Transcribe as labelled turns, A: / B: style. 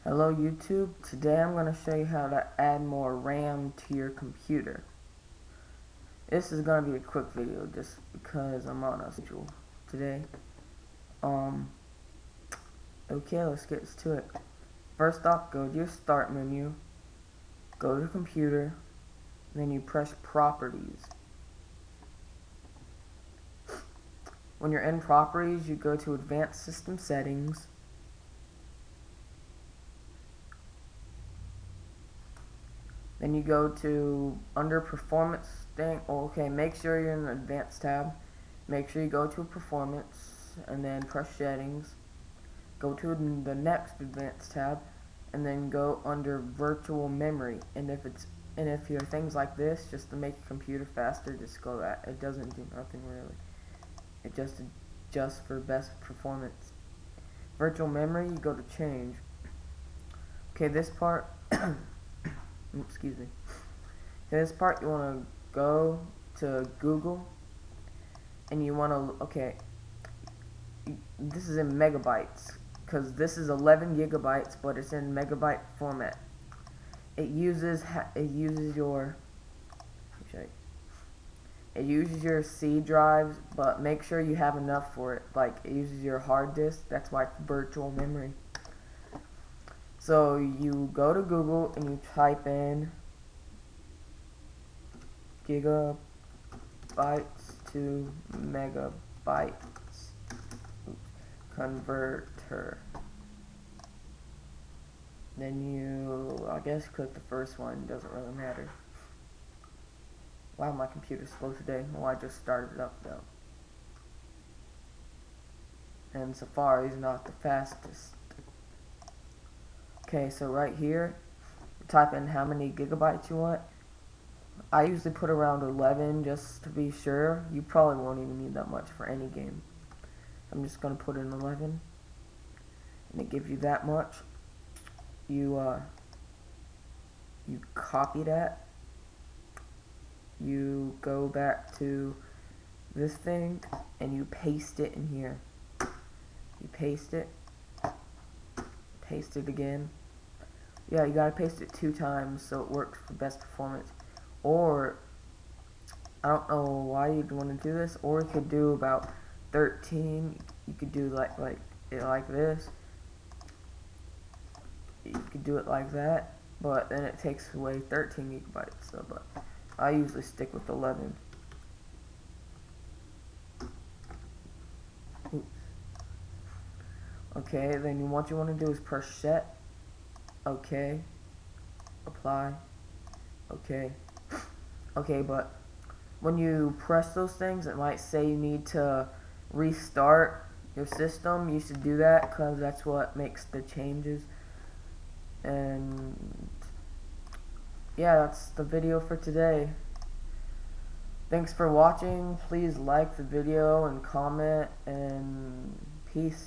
A: Hello YouTube, today I'm going to show you how to add more RAM to your computer. This is going to be a quick video just because I'm on a schedule today. Okay, let's get to it. First off, go to your start menu, go to computer, then you press properties. When you're in properties, you go to advanced system settings. Then you go to under performance thing. Okay, make sure you're in the advanced tab. Make sure you go to performance and then press settings. Go to the next advanced tab and then go under virtual memory. And if your things like this, just to make your computer faster, just go that. It doesn't do nothing really. It just adjusts for best performance. Virtual memory, you go to change. Okay, this part excuse me. In this part, you want to go to Google, and you want to, okay, this is in megabytes, because this is 11 gigabytes, but it's in megabyte format. It uses your C drives, but make sure you have enough for it. Like, it uses your hard disk. That's why it's virtual memory. So you go to Google and you type in gigabytes to megabytes converter. Then you, I guess, click the first one. Doesn't really matter. Wow, my computer's slow today. Well, I just started it up though. And Safari's not the fastest. Okay, so right here, type in how many gigabytes you want. I usually put around 11 just to be sure. You probably won't even need that much for any game. I'm just going to put in 11. And it gives you that much. You copy that. You go back to this thing and you paste it in here. You paste it. Paste it again. Yeah, you gotta paste it 2 times so it works for best performance. Or I don't know why you'd want to do this. Or you could do about 13. You could do like this. You could do it like that, but then it takes away 13 gigabytes. So, but I usually stick with 11. Oops. Okay, then what you want to do is press set. Okay. Apply. Okay. Okay, but when you press those things, it might say you need to restart your system. You should do that because that's what makes the changes. And yeah, that's the video for today. Thanks for watching. Please like the video and comment, and peace.